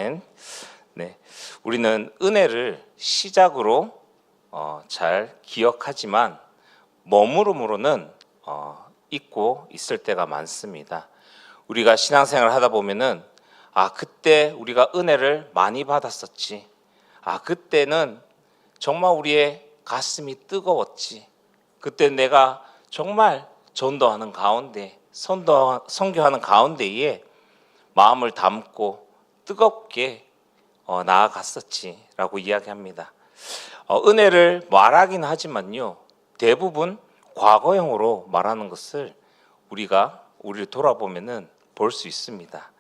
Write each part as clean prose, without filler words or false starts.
아멘. 네, 우리는 은혜를 시작으로 잘 기억하지만 머무름으로는 잊고 있을 때가 많습니다. 우리가 신앙생활을 하다 보면은 그때 우리가 은혜를 많이 받았었지. 그때는 정말 우리의 가슴이 뜨거웠지. 그때 내가 정말 전도하는 가운데, 선교하는 가운데에 마음을 담고 뜨겁게 나아갔었지라고 이야기합니다. 은혜를 말하긴 하지만요, 대부분 과거형으로 말하는 것을 우리를 돌아보면은 볼 수 있습니다.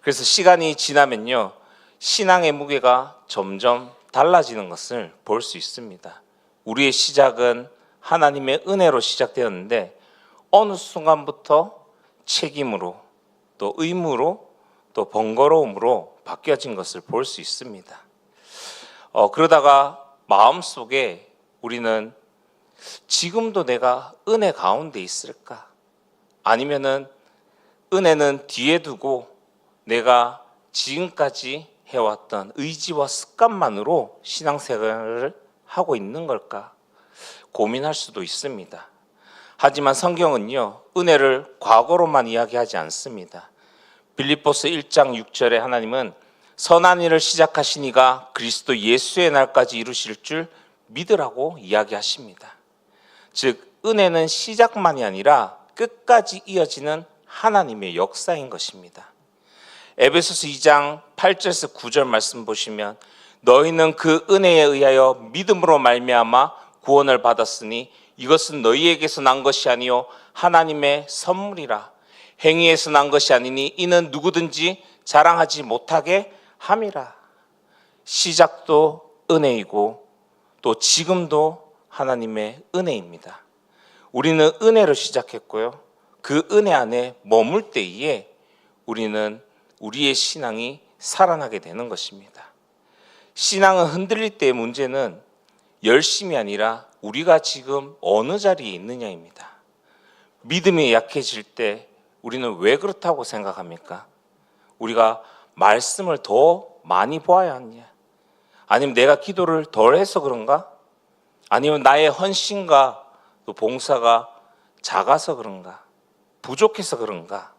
그래서 시간이 지나면요, 신앙의 무게가 점점 달라지는 것을 볼 수 있습니다. 우리의 시작은 하나님의 은혜로 시작되었는데 어느 순간부터 책임으로, 또 의무로, 또 번거로움으로 바뀌어진 것을 볼 수 있습니다. 그러다가 마음속에 우리는 지금도 내가 은혜 가운데 있을까? 아니면은 은혜는 뒤에 두고 내가 지금까지 해왔던 의지와 습관만으로 신앙생활을 하고 있는 걸까? 고민할 수도 있습니다. 하지만 성경은요, 은혜를 과거로만 이야기하지 않습니다. 빌립보서 1장 6절에 하나님은 선한 일을 시작하신 이가 그리스도 예수의 날까지 이루실 줄 믿으라고 이야기하십니다. 즉, 은혜는 시작만이 아니라 끝까지 이어지는 하나님의 역사인 것입니다. 에베소서 2장 8절에서 9절 말씀 보시면 너희는 그 은혜에 의하여 믿음으로 말미암아 구원을 받았으니 이것은 너희에게서 난 것이 아니요 하나님의 선물이라. 행위에서 난 것이 아니니 이는 누구든지 자랑하지 못하게 함이라. 시작도 은혜이고 또 지금도 하나님의 은혜입니다. 우리는 은혜로 시작했고요, 그 은혜 안에 머물 때에 우리는 우리의 신앙이 살아나게 되는 것입니다. 신앙은 흔들릴 때의 문제는 열심이 아니라 우리가 지금 어느 자리에 있느냐입니다. 믿음이 약해질 때 우리는 왜 그렇다고 생각합니까? 우리가 말씀을 더 많이 보아야 하냐? 아니면 내가 기도를 덜 해서 그런가? 아니면 나의 헌신과 또 봉사가 작아서 그런가? 부족해서 그런가?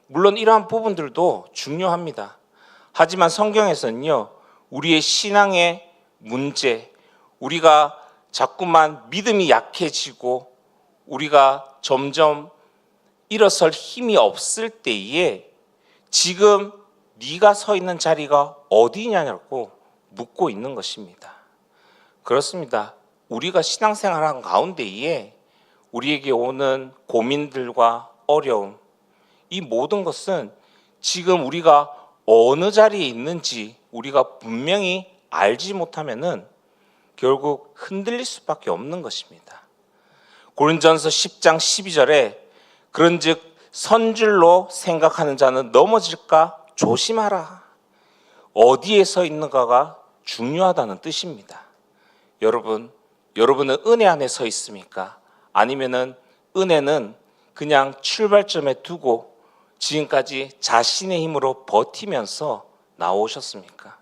물론 이러한 부분들도 중요합니다. 하지만 성경에서는요, 우리의 신앙의 문제, 우리가 자꾸만 믿음이 약해지고 우리가 점점 일어설 힘이 없을 때에 지금 네가 서 있는 자리가 어디냐고 묻고 있는 것입니다. 그렇습니다. 우리가 신앙생활하는 가운데에 우리에게 오는 고민들과 어려움, 이 모든 것은 지금 우리가 어느 자리에 있는지 우리가 분명히 알지 못하면은 결국 흔들릴 수밖에 없는 것입니다. 고린전서 10장 12절에 그런즉 선줄로 생각하는 자는 넘어질까 조심하라. 어디에 서 있는가가 중요하다는 뜻입니다. 여러분은 은혜 안에 서 있습니까? 아니면은 은혜는 그냥 출발점에 두고 지금까지 자신의 힘으로 버티면서 나오셨습니까?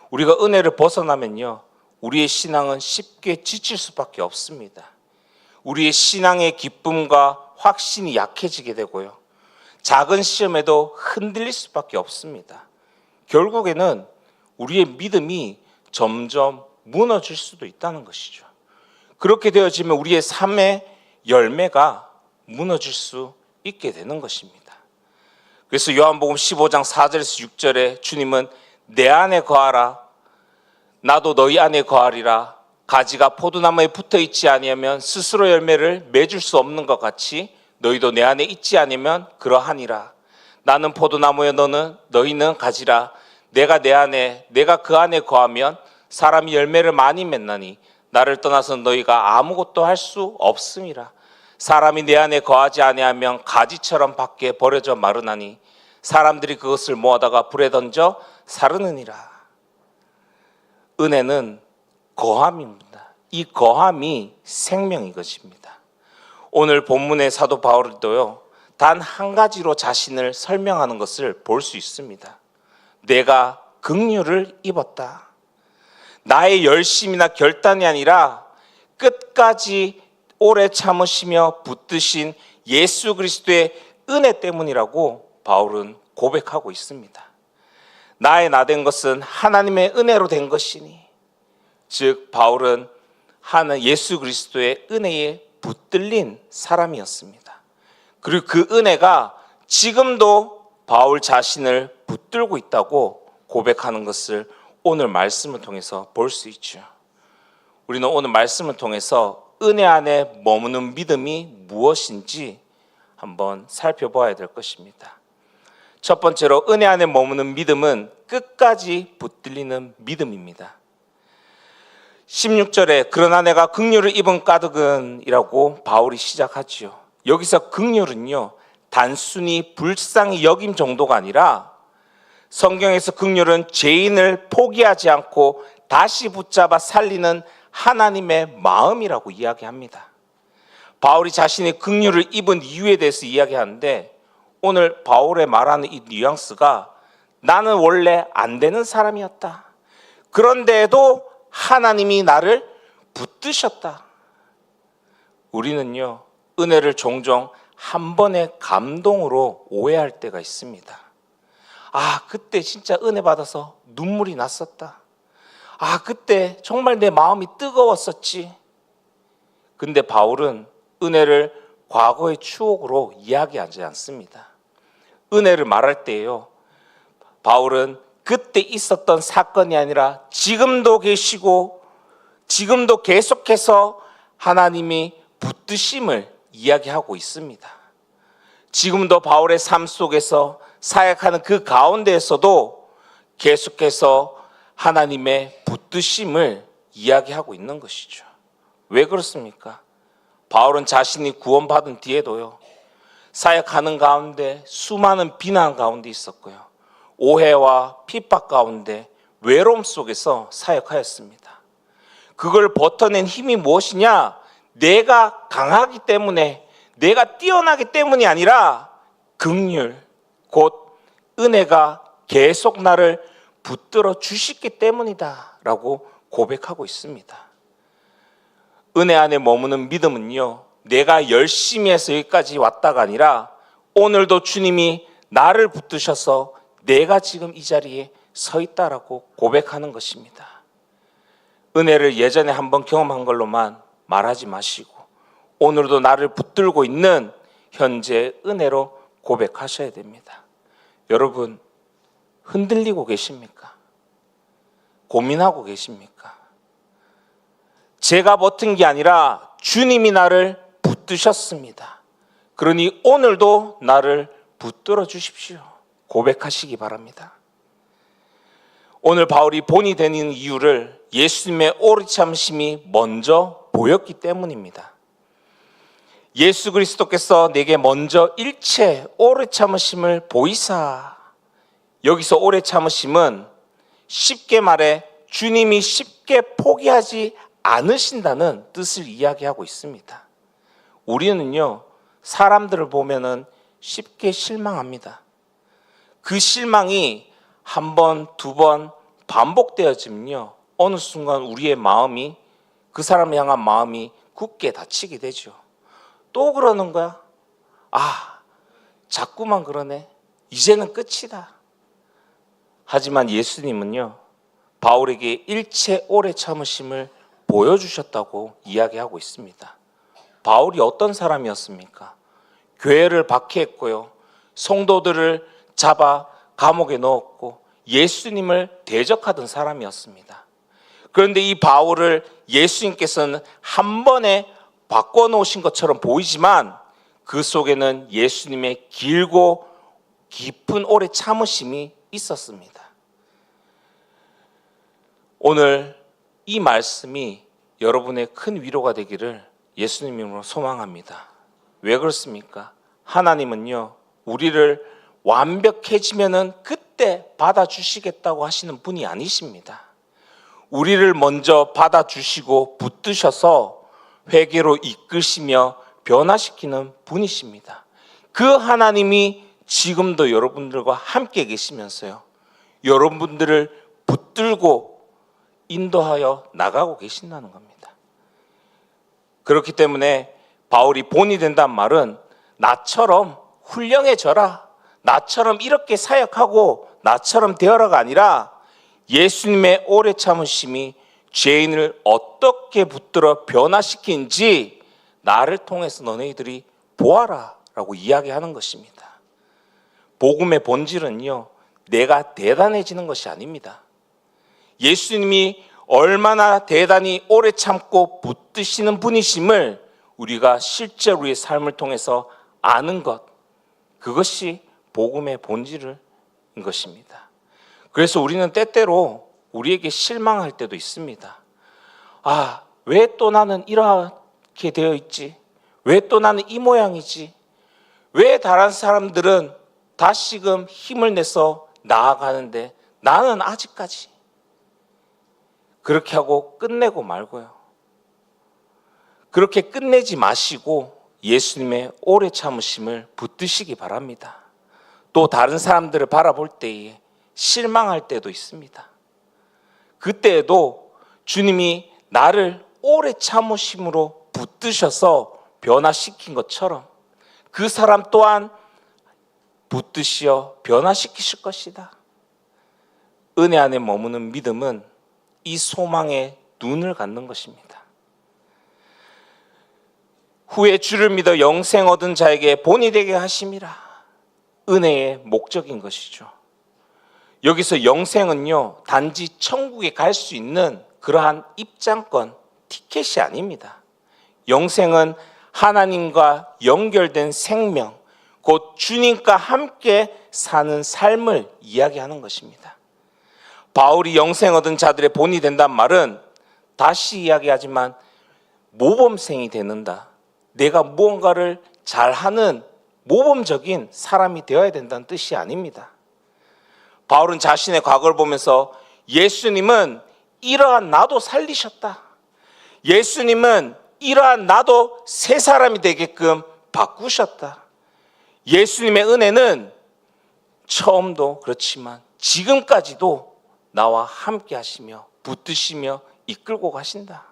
우리가 은혜를 벗어나면요, 우리의 신앙은 쉽게 지칠 수밖에 없습니다. 우리의 신앙의 기쁨과 확신이 약해지게 되고요, 작은 시험에도 흔들릴 수밖에 없습니다. 결국에는 우리의 믿음이 점점 무너질 수도 있다는 것이죠. 그렇게 되어지면 우리의 삶의 열매가 무너질 수 있게 되는 것입니다. 그래서 요한복음 15장 4절에서 6절에 주님은 내 안에 거하라, 나도 너희 안에 거하리라. 가지가 포도나무에 붙어 있지 아니하면 스스로 열매를 맺을 수 없는 것 같이 너희도 내 안에 있지 않으면 그러하니라. 나는 포도나무여 너희는 가지라. 내가 내 안에 내가 그 안에 거하면 사람이 열매를 많이 맺나니 나를 떠나서 너희가 아무것도 할 수 없음이라. 사람이 내 안에 거하지 아니하면 가지처럼 밖에 버려져 마르나니 사람들이 그것을 모아다가 불에 던져 사르느니라. 은혜는 거함입니다. 이 거함이 생명인 것입니다. 오늘 본문의 사도 바울도요, 단 한 가지로 자신을 설명하는 것을 볼 수 있습니다. 내가 긍휼을 입었다. 나의 열심이나 결단이 아니라 끝까지 오래 참으시며 붙드신 예수 그리스도의 은혜 때문이라고 바울은 고백하고 있습니다. 나의 나 된 것은 하나님의 은혜로 된 것이니, 즉 바울은 예수 그리스도의 은혜에 붙들린 사람이었습니다. 그리고 그 은혜가 지금도 바울 자신을 붙들고 있다고 고백하는 것을 오늘 말씀을 통해서 볼 수 있죠. 우리는 오늘 말씀을 통해서 은혜 안에 머무는 믿음이 무엇인지 한번 살펴봐야 될 것입니다. 첫 번째로 은혜 안에 머무는 믿음은 끝까지 붙들리는 믿음입니다. 16절에 그러나 내가 긍휼을 입은 까닭은 이라고 바울이 시작하지요. 여기서 긍휼은요, 단순히 불쌍히 여김 정도가 아니라 성경에서 긍휼은 죄인을 포기하지 않고 다시 붙잡아 살리는 하나님의 마음이라고 이야기합니다. 바울이 자신이 긍휼을 입은 이유에 대해서 이야기하는데, 오늘 바울의 말하는 이 뉘앙스가 나는 원래 안 되는 사람이었다. 그런데도 하나님이 나를 붙드셨다. 우리는요, 은혜를 종종 한 번의 감동으로 오해할 때가 있습니다. 아, 그때 진짜 은혜 받아서 눈물이 났었다. 아, 그때 정말 내 마음이 뜨거웠었지. 근데 바울은 은혜를 과거의 추억으로 이야기하지 않습니다. 은혜를 말할 때요, 바울은 그때 있었던 사건이 아니라 지금도 계시고 지금도 계속해서 하나님이 붙드심을 이야기하고 있습니다. 지금도 바울의 삶 속에서 사역하는 그 가운데에서도 계속해서 하나님의 붙드심을 이야기하고 있는 것이죠. 왜 그렇습니까? 바울은 자신이 구원받은 뒤에도요, 사역하는 가운데 수많은 비난 가운데 있었고요, 오해와 핍박 가운데 외로움 속에서 사역하였습니다. 그걸 버텨낸 힘이 무엇이냐? 내가 강하기 때문에, 내가 뛰어나기 때문이 아니라 긍휼, 곧 은혜가 계속 나를 붙들어 주시기 때문이다 라고 고백하고 있습니다. 은혜 안에 머무는 믿음은요, 내가 열심히 해서 여기까지 왔다가 아니라 오늘도 주님이 나를 붙드셔서 내가 지금 이 자리에 서 있다라고 고백하는 것입니다. 은혜를 예전에 한번 경험한 걸로만 말하지 마시고 오늘도 나를 붙들고 있는 현재의 은혜로 고백하셔야 됩니다. 여러분, 흔들리고 계십니까? 고민하고 계십니까? 제가 버틴 게 아니라 주님이 나를 붙드셨습니다. 그러니 오늘도 나를 붙들어 주십시오. 고백하시기 바랍니다. 오늘 바울이 본이 되는 이유를 예수님의 오래 참으심이 먼저 보였기 때문입니다. 예수 그리스도께서 내게 먼저 일체 오래 참으심을 보이사. 여기서 오래 참으심은 쉽게 말해 주님이 쉽게 포기하지 않으신다는 뜻을 이야기하고 있습니다. 우리는요, 사람들을 보면은 쉽게 실망합니다. 그 실망이 한 번, 두 번 반복되어지면요, 어느 순간 우리의 마음이, 그 사람을 향한 마음이 굳게 닫히게 되죠. 또 그러는 거야? 아, 자꾸만 그러네. 이제는 끝이다. 하지만 예수님은요, 바울에게 일체 오래 참으심을 보여주셨다고 이야기하고 있습니다. 바울이 어떤 사람이었습니까? 교회를 박해했고요, 성도들을 잡아 감옥에 넣었고 예수님을 대적하던 사람이었습니다. 그런데 이 바울을 예수님께서는 한 번에 바꿔놓으신 것처럼 보이지만 그 속에는 예수님의 길고 깊은 오래 참으심이 있었습니다. 오늘 이 말씀이 여러분의 큰 위로가 되기를 예수님 이름으로 소망합니다. 왜 그렇습니까? 하나님은요, 우리를 완벽해지면은 그때 받아주시겠다고 하시는 분이 아니십니다. 우리를 먼저 받아주시고 붙드셔서 회개로 이끄시며 변화시키는 분이십니다. 그 하나님이 지금도 여러분들과 함께 계시면서요, 여러분들을 붙들고 인도하여 나가고 계신다는 겁니다. 그렇기 때문에 바울이 본이 된다는 말은 나처럼 훌륭해져라, 나처럼 이렇게 사역하고 나처럼 되어라가 아니라 예수님의 오래 참으심이 죄인을 어떻게 붙들어 변화시킨지 나를 통해서 너네들이 보아라 라고 이야기하는 것입니다. 복음의 본질은요, 내가 대단해지는 것이 아닙니다. 예수님이 얼마나 대단히 오래 참고 붙드시는 분이심을 우리가 실제로 우리의 삶을 통해서 아는 것, 그것이 복음의 본질인 것입니다. 그래서 우리는 때때로 우리에게 실망할 때도 있습니다. 아, 왜 또 나는 이렇게 되어 있지? 왜 또 나는 이 모양이지? 왜 다른 사람들은 다시금 힘을 내서 나아가는데 나는 아직까지? 그렇게 하고 끝내고 말고요. 그렇게 끝내지 마시고 예수님의 오래 참으심을 붙드시기 바랍니다. 또 다른 사람들을 바라볼 때에 실망할 때도 있습니다. 그때에도 주님이 나를 오래 참으심으로 붙드셔서 변화시킨 것처럼 그 사람 또한 붙드시어 변화시키실 것이다. 은혜 안에 머무는 믿음은 이 소망에 눈을 갖는 것입니다. 후에 주를 믿어 영생 얻은 자에게 본이 되게 하심이라. 은혜의 목적인 것이죠. 여기서 영생은요, 단지 천국에 갈 수 있는 그러한 입장권, 티켓이 아닙니다. 영생은 하나님과 연결된 생명, 곧 주님과 함께 사는 삶을 이야기하는 것입니다. 바울이 영생 얻은 자들의 본이 된다는 말은 다시 이야기하지만 모범생이 되는다. 내가 무언가를 잘하는 모범적인 사람이 되어야 된다는 뜻이 아닙니다. 바울은 자신의 과거를 보면서 예수님은 이러한 나도 살리셨다. 예수님은 이러한 나도 새 사람이 되게끔 바꾸셨다. 예수님의 은혜는 처음도 그렇지만 지금까지도 나와 함께 하시며 붙드시며 이끌고 가신다.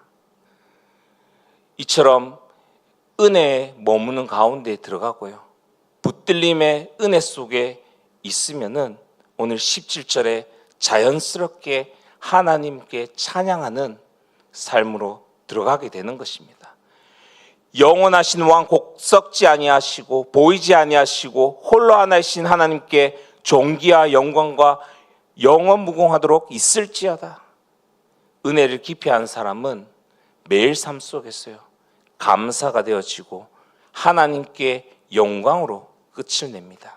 이처럼 은혜에 머무는 가운데 들어가고요, 붙들림의 은혜 속에 있으면은 오늘 17절에 자연스럽게 하나님께 찬양하는 삶으로 들어가게 되는 것입니다. 영원하신 왕 곧 썩지 아니하시고 보이지 아니하시고 홀로 하나이신 하나님께 존귀와 영광과 영원 무궁하도록 있을지어다. 은혜를 깊이 한 사람은 매일 삶 속에서요, 감사가 되어지고 하나님께 영광으로 끝을 냅니다.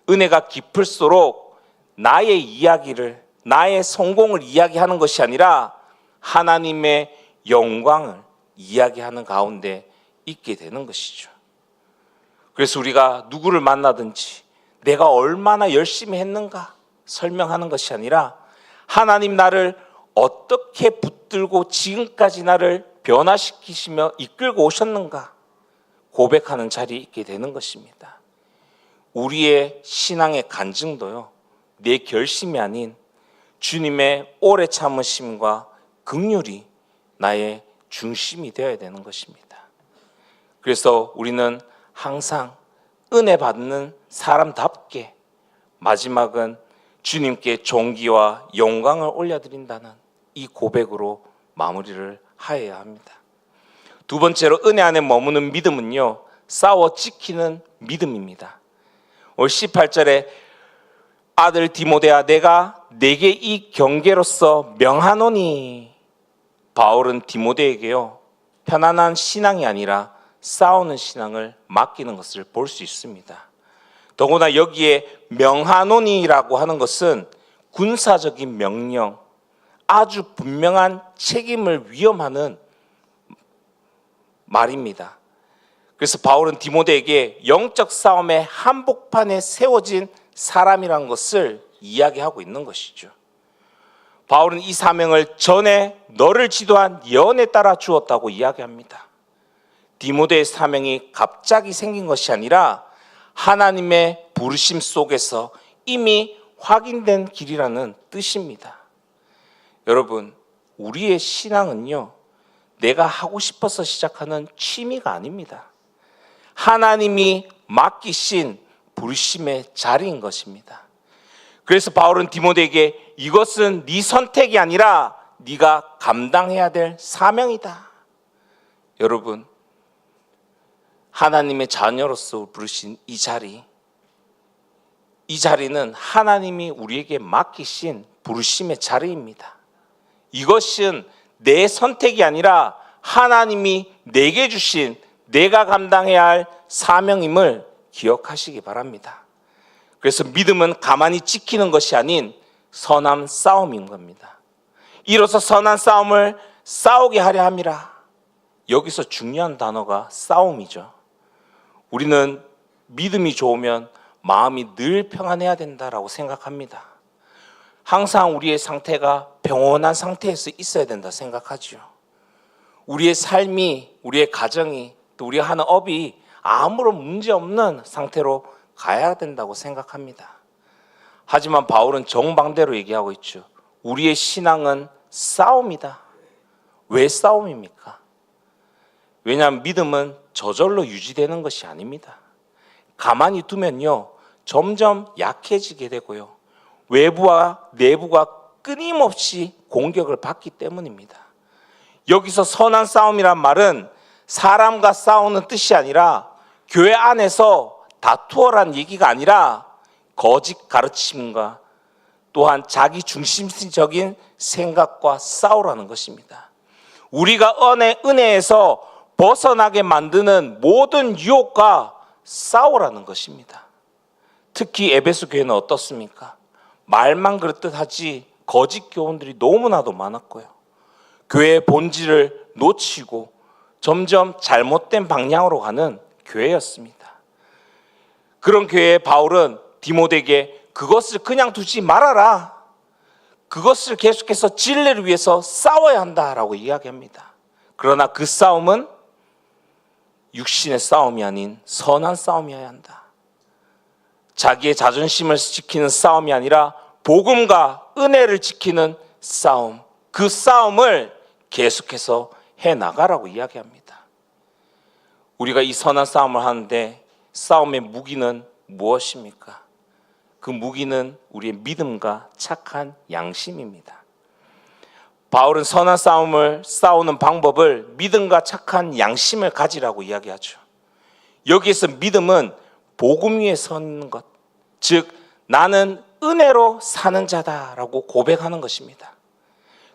은혜가 깊을수록 나의 이야기를, 나의 성공을 이야기하는 것이 아니라 하나님의 영광을 이야기하는 가운데 있게 되는 것이죠. 그래서 우리가 누구를 만나든지 내가 얼마나 열심히 했는가 설명하는 것이 아니라 하나님 나를 어떻게 붙들고 지금까지 나를 변화시키시며 이끌고 오셨는가 고백하는 자리에 있게 되는 것입니다. 우리의 신앙의 간증도요, 내 결심이 아닌 주님의 오래 참으심과 긍휼이 나의 중심이 되어야 되는 것입니다. 그래서 우리는 항상 은혜 받는 사람답게 마지막은 주님께 존귀와 영광을 올려드린다는 이 고백으로 마무리를 하여야 합니다. 두 번째로 은혜 안에 머무는 믿음은요, 싸워 지키는 믿음입니다. 오늘 18절에 아들 디모데야 내가 내게 이 경계로서 명하노니, 바울은 디모데에게요, 편안한 신앙이 아니라 싸우는 신앙을 맡기는 것을 볼 수 있습니다. 더구나 여기에 명하노니라고 하는 것은 군사적인 명령, 아주 분명한 책임을 위임하는 말입니다. 그래서 바울은 디모데에게 영적 싸움의 한복판에 세워진 사람이라는 것을 이야기하고 있는 것이죠. 바울은 이 사명을 전에 너를 지도한 예언에 따라 주었다고 이야기합니다. 디모데의 사명이 갑자기 생긴 것이 아니라 하나님의 부르심 속에서 이미 확인된 길이라는 뜻입니다. 여러분, 우리의 신앙은요, 내가 하고 싶어서 시작하는 취미가 아닙니다. 하나님이 맡기신 부르심의 자리인 것입니다. 그래서 바울은 디모데에게 이것은 네 선택이 아니라 네가 감당해야 될 사명이다. 여러분, 하나님의 자녀로서 부르신 이 자리는 하나님이 우리에게 맡기신 부르심의 자리입니다. 이것은 내 선택이 아니라 하나님이 내게 주신 내가 감당해야 할 사명임을 기억하시기 바랍니다. 그래서 믿음은 가만히 지키는 것이 아닌 선한 싸움인 겁니다. 이로써 선한 싸움을 싸우게 하려 함이라. 여기서 중요한 단어가 싸움이죠. 우리는 믿음이 좋으면 마음이 늘 평안해야 된다라고 생각합니다. 항상 우리의 상태가 평온한 상태에서 있어야 된다 생각하죠. 우리의 삶이, 우리의 가정이, 또 우리가 하는 업이 아무런 문제 없는 상태로 가야 된다고 생각합니다. 하지만 바울은 정반대로 얘기하고 있죠. 우리의 신앙은 싸움이다. 왜 싸움입니까? 왜냐하면 믿음은 저절로 유지되는 것이 아닙니다. 가만히 두면요, 점점 약해지게 되고요, 외부와 내부가 끊임없이 공격을 받기 때문입니다. 여기서 선한 싸움이란 말은 사람과 싸우는 뜻이 아니라 교회 안에서 다투어란 얘기가 아니라 거짓 가르침과 또한 자기 중심적인 생각과 싸우라는 것입니다. 우리가 은혜에서 벗어나게 만드는 모든 유혹과 싸우라는 것입니다. 특히 에베소 교회는 어떻습니까? 말만 그렇듯 하지 거짓 교훈들이 너무나도 많았고요, 교회의 본질을 놓치고 점점 잘못된 방향으로 가는 교회였습니다. 그런 교회에 바울은 디모데에게 그것을 그냥 두지 말아라, 그것을 계속해서 진리를 위해서 싸워야 한다라고 이야기합니다. 그러나 그 싸움은 육신의 싸움이 아닌 선한 싸움이어야 한다. 자기의 자존심을 지키는 싸움이 아니라 복음과 은혜를 지키는 싸움, 그 싸움을 계속해서 해나가라고 이야기합니다. 우리가 이 선한 싸움을 하는데 싸움의 무기는 무엇입니까? 그 무기는 우리의 믿음과 착한 양심입니다. 바울은 선한 싸움을 싸우는 방법을 믿음과 착한 양심을 가지라고 이야기하죠. 여기에서 믿음은 복음 위에 서는 것, 즉 나는 은혜로 사는 자다라고 고백하는 것입니다.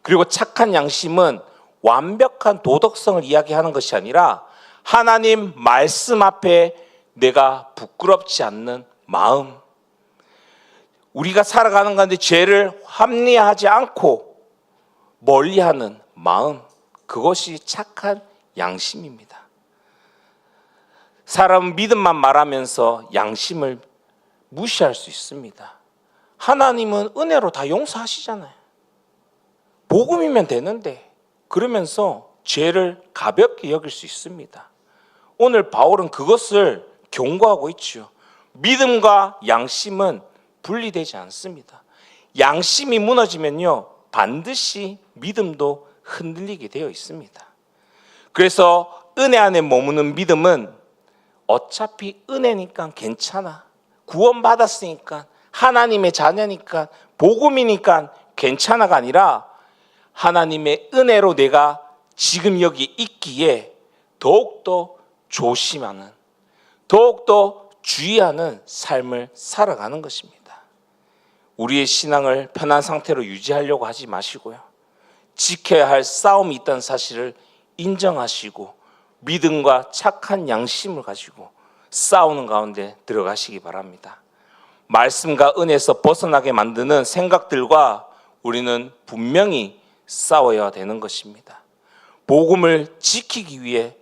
그리고 착한 양심은 완벽한 도덕성을 이야기하는 것이 아니라 하나님 말씀 앞에 내가 부끄럽지 않는 마음, 우리가 살아가는 가운데 죄를 합리화하지 않고 멀리하는 마음, 그것이 착한 양심입니다. 사람은 믿음만 말하면서 양심을 무시할 수 있습니다. 하나님은 은혜로 다 용서하시잖아요. 복음이면 되는데, 그러면서 죄를 가볍게 여길 수 있습니다. 오늘 바울은 그것을 경고하고 있죠. 믿음과 양심은 분리되지 않습니다. 양심이 무너지면요, 반드시 믿음도 흔들리게 되어 있습니다. 그래서 은혜 안에 머무는 믿음은 어차피 은혜니까 괜찮아, 구원받았으니까, 하나님의 자녀니까, 복음이니까 괜찮아가 아니라 하나님의 은혜로 내가 지금 여기 있기에 더욱더 조심하는, 더욱더 주의하는 삶을 살아가는 것입니다. 우리의 신앙을 편한 상태로 유지하려고 하지 마시고요, 지켜야 할 싸움이 있다는 사실을 인정하시고 믿음과 착한 양심을 가지고 싸우는 가운데 들어가시기 바랍니다. 말씀과 은혜에서 벗어나게 만드는 생각들과 우리는 분명히 싸워야 되는 것입니다. 복음을 지키기 위해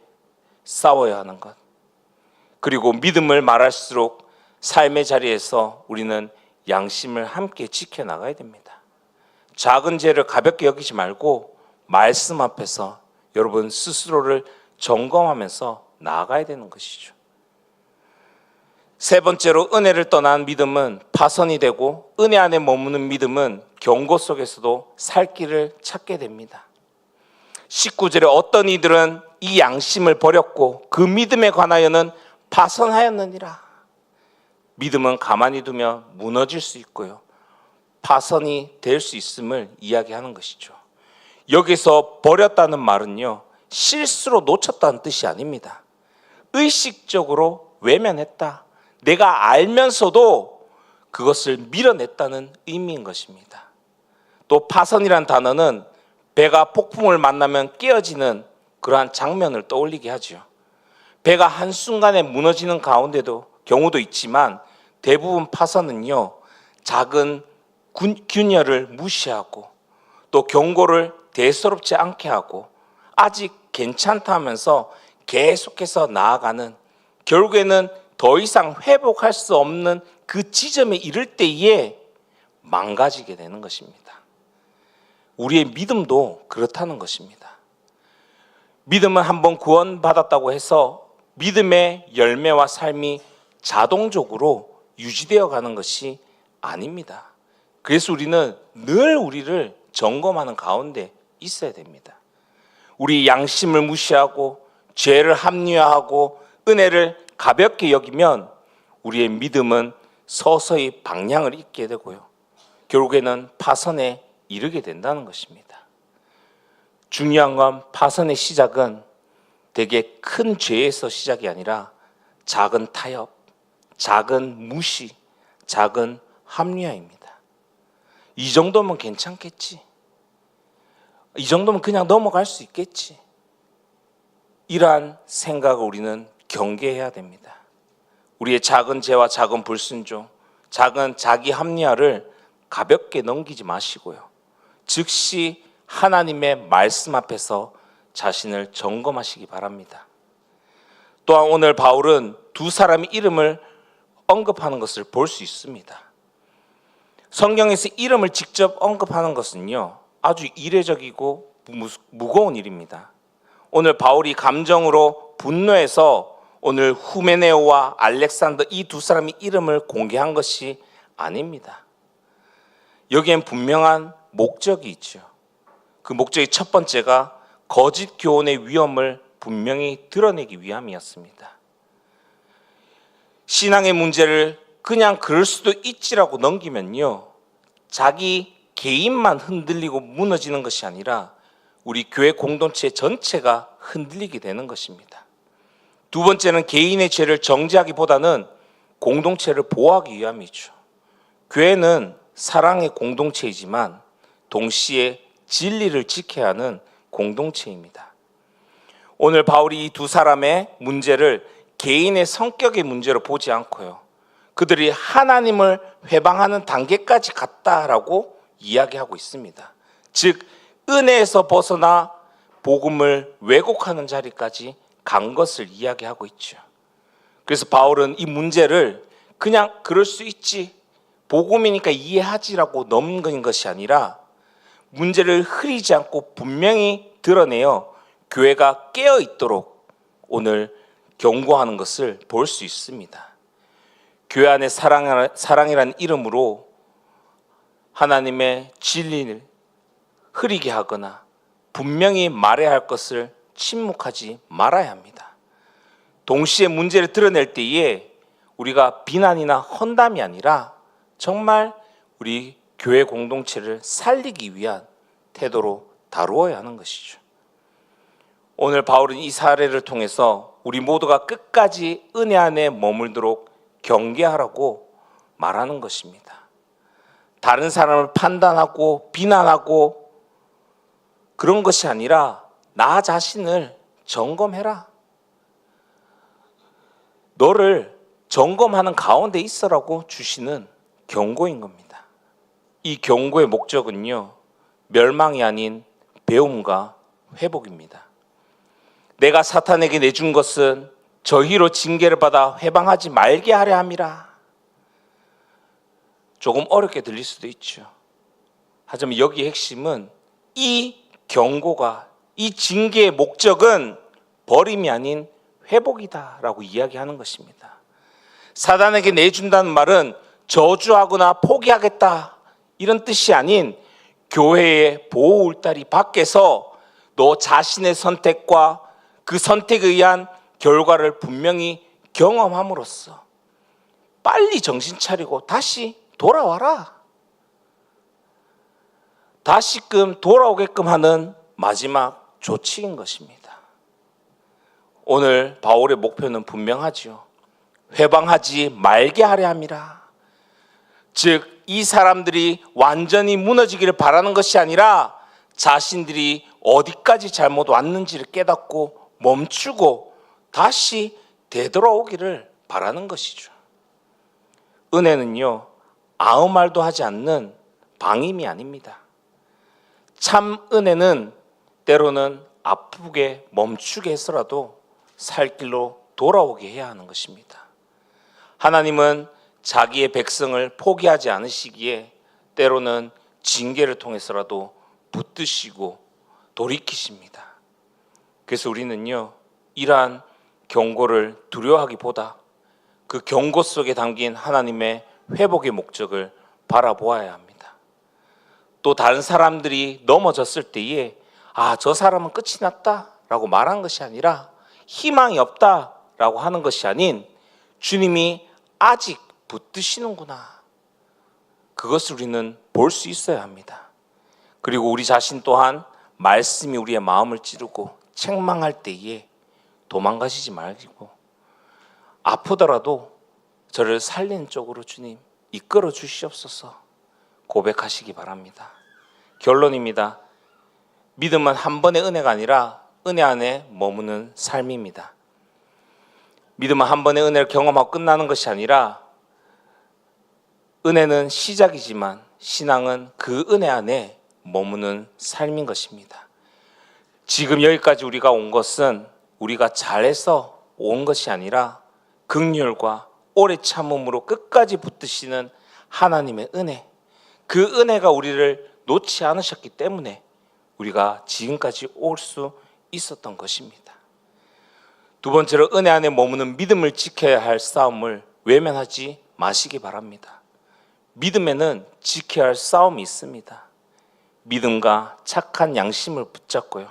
싸워야 하는 것, 그리고 믿음을 말할수록 삶의 자리에서 우리는 양심을 함께 지켜나가야 됩니다. 작은 죄를 가볍게 여기지 말고 말씀 앞에서 여러분 스스로를 점검하면서 나아가야 되는 것이죠. 세 번째로 은혜를 떠난 믿음은 파선이 되고, 은혜 안에 머무는 믿음은 경고 속에서도 살 길을 찾게 됩니다. 19절에 어떤 이들은 이 양심을 버렸고 그 믿음에 관하여는 파선하였느니라. 믿음은 가만히 두면 무너질 수 있고요, 파선이 될 수 있음을 이야기하는 것이죠. 여기서 버렸다는 말은요, 실수로 놓쳤다는 뜻이 아닙니다. 의식적으로 외면했다, 내가 알면서도 그것을 밀어냈다는 의미인 것입니다. 또 파선이란 단어는 배가 폭풍을 만나면 깨어지는 그러한 장면을 떠올리게 하죠. 배가 한순간에 무너지는 경우도 있지만, 대부분 파선은요, 작은 균열을 무시하고 또 경고를 대수롭지 않게 하고 아직 괜찮다면서 계속해서 나아가는, 결국에는 더 이상 회복할 수 없는 그 지점에 이를 때에 망가지게 되는 것입니다. 우리의 믿음도 그렇다는 것입니다. 믿음은 한번 구원받았다고 해서 믿음의 열매와 삶이 자동적으로 유지되어 가는 것이 아닙니다. 그래서 우리는 늘 우리를 점검하는 가운데 있어야 됩니다. 우리 양심을 무시하고 죄를 합리화하고 은혜를 가볍게 여기면 우리의 믿음은 서서히 방향을 잃게 되고요, 결국에는 파선에 이르게 된다는 것입니다. 중요한 건 파선의 시작은 되게 큰 죄에서 시작이 아니라 작은 타협, 작은 무시, 작은 합리화입니다. 이 정도면 괜찮겠지, 이 정도면 그냥 넘어갈 수 있겠지, 이러한 생각을 우리는 경계해야 됩니다. 우리의 작은 죄와 작은 불순종, 작은 자기 합리화를 가볍게 넘기지 마시고요, 즉시 하나님의 말씀 앞에서 자신을 점검하시기 바랍니다. 또한 오늘 바울은 두 사람의 이름을 언급하는 것을 볼 수 있습니다. 성경에서 이름을 직접 언급하는 것은요, 아주 이례적이고 무거운 일입니다. 오늘 바울이 감정으로 분노해서 오늘 후메네오와 알렉산더 이 두 사람의 이름을 공개한 것이 아닙니다. 여기엔 분명한 목적이 있죠. 그 목적의 첫 번째가 거짓 교훈의 위험을 분명히 드러내기 위함이었습니다. 신앙의 문제를 그냥 그럴 수도 있지라고 넘기면요, 자기 개인만 흔들리고 무너지는 것이 아니라 우리 교회 공동체 전체가 흔들리게 되는 것입니다. 두 번째는 개인의 죄를 정죄하기보다는 공동체를 보호하기 위함이죠. 교회는 사랑의 공동체이지만 동시에 진리를 지켜야 하는 공동체입니다. 오늘 바울이 이 두 사람의 문제를 개인의 성격의 문제로 보지 않고요, 그들이 하나님을 회방하는 단계까지 갔다라고 이야기하고 있습니다. 즉 은혜에서 벗어나 복음을 왜곡하는 자리까지 간 것을 이야기하고 있죠. 그래서 바울은 이 문제를 그냥 그럴 수 있지, 복음이니까 이해하지라고 넘긴 것이 아니라 문제를 흐리지 않고 분명히 드러내어 교회가 깨어 있도록 오늘 경고하는 것을 볼 수 있습니다. 교회 안에 사랑이라는 이름으로 하나님의 진리를 흐리게 하거나 분명히 말해야 할 것을 침묵하지 말아야 합니다. 동시에 문제를 드러낼 때에 우리가 비난이나 험담이 아니라 정말 우리 교회 공동체를 살리기 위한 태도로 다루어야 하는 것이죠. 오늘 바울은 이 사례를 통해서 우리 모두가 끝까지 은혜 안에 머물도록 경계하라고 말하는 것입니다. 다른 사람을 판단하고 비난하고 그런 것이 아니라 나 자신을 점검해라. 너를 점검하는 가운데 있어라고 주시는 경고인 겁니다. 이 경고의 목적은요, 멸망이 아닌 배움과 회복입니다. 내가 사탄에게 내준 것은 저희로 징계를 받아 회방하지 말게 하려 함이라. 조금 어렵게 들릴 수도 있죠. 하지만 여기의 핵심은 이 경고가, 이 징계의 목적은 버림이 아닌 회복이다라고 이야기하는 것입니다. 사단에게 내준다는 말은 저주하거나 포기하겠다 이런 뜻이 아닌 교회의 보호 울타리 밖에서 너 자신의 선택과 그 선택에 의한 결과를 분명히 경험함으로써 빨리 정신 차리고 다시 돌아와라. 다시금 돌아오게끔 하는 마지막 조치인 것입니다. 오늘 바울의 목표는 분명하지요. 회방하지 말게 하려 함이라. 즉 이 사람들이 완전히 무너지기를 바라는 것이 아니라 자신들이 어디까지 잘못 왔는지를 깨닫고 멈추고 다시 되돌아오기를 바라는 것이죠. 은혜는요, 아무 말도 하지 않는 방임이 아닙니다. 참 은혜는 때로는 아프게 멈추게 해서라도 살 길로 돌아오게 해야 하는 것입니다. 하나님은 자기의 백성을 포기하지 않으시기에 때로는 징계를 통해서라도 붙드시고 돌이키십니다. 그래서 우리는요, 이러한 경고를 두려워하기보다 그 경고 속에 담긴 하나님의 회복의 목적을 바라보아야 합니다. 또 다른 사람들이 넘어졌을 때에 저 사람은 끝이 났다라고 말한 것이 아니라 희망이 없다라고 하는 것이 아닌 주님이 아직 붙드시는구나. 그것을 우리는 볼 수 있어야 합니다. 그리고 우리 자신 또한 말씀이 우리의 마음을 찌르고 책망할 때에 도망가시지 말고 아프더라도 저를 살리는 쪽으로 주님 이끌어 주시옵소서 고백하시기 바랍니다. 결론입니다. 믿음은 한 번의 은혜가 아니라 은혜 안에 머무는 삶입니다. 믿음은 한 번의 은혜를 경험하고 끝나는 것이 아니라 은혜는 시작이지만 신앙은 그 은혜 안에 머무는 삶인 것입니다. 지금 여기까지 우리가 온 것은 우리가 잘해서 온 것이 아니라 긍휼과 오래 참음으로 끝까지 붙드시는 하나님의 은혜, 그 은혜가 우리를 놓지 않으셨기 때문에 우리가 지금까지 올 수 있었던 것입니다. 두 번째로 은혜 안에 머무는 믿음을 지켜야 할 싸움을 외면하지 마시기 바랍니다. 믿음에는 지켜야 할 싸움이 있습니다. 믿음과 착한 양심을 붙잡고요,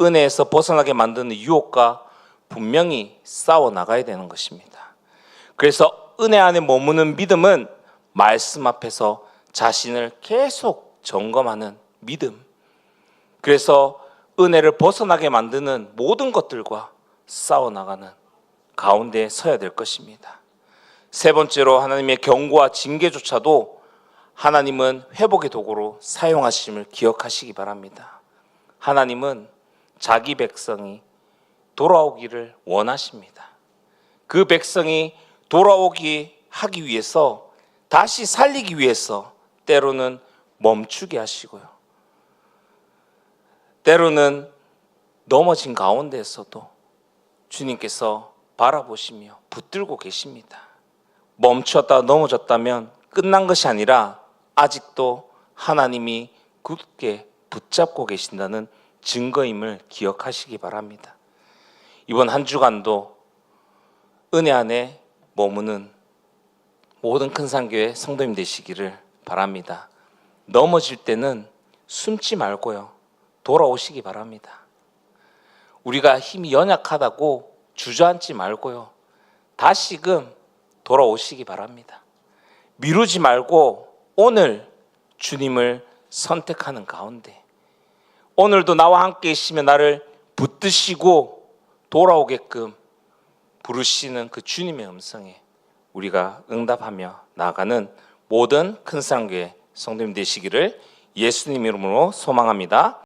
은혜에서 벗어나게 만드는 유혹과 분명히 싸워 나가야 되는 것입니다. 그래서 은혜 안에 머무는 믿음은 말씀 앞에서 자신을 계속 점검하는 믿음, 그래서 은혜를 벗어나게 만드는 모든 것들과 싸워 나가는 가운데 서야 될 것입니다. 세 번째로 하나님의 경고와 징계조차도 하나님은 회복의 도구로 사용하심을 기억하시기 바랍니다. 하나님은 자기 백성이 돌아오기를 원하십니다. 그 백성이 돌아오기 하기 위해서, 다시 살리기 위해서 때로는 멈추게 하시고요, 때로는 넘어진 가운데에서도 주님께서 바라보시며 붙들고 계십니다. 멈췄다 넘어졌다면 끝난 것이 아니라 아직도 하나님이 굳게 붙잡고 계신다는 증거임을 기억하시기 바랍니다. 이번 한 주간도 은혜 안에 머무는 모든 큰산교회 성도님 되시기를 바랍니다. 넘어질 때는 숨지 말고요, 돌아오시기 바랍니다. 우리가 힘이 연약하다고 주저앉지 말고요, 다시금 돌아오시기 바랍니다. 미루지 말고 오늘 주님을 선택하는 가운데 오늘도 나와 함께 계시며 나를 붙드시고 돌아오게끔 부르시는 그 주님의 음성에 우리가 응답하며 나아가는 모든 큰산교회 성도님 되시기를 예수님 이름으로 소망합니다.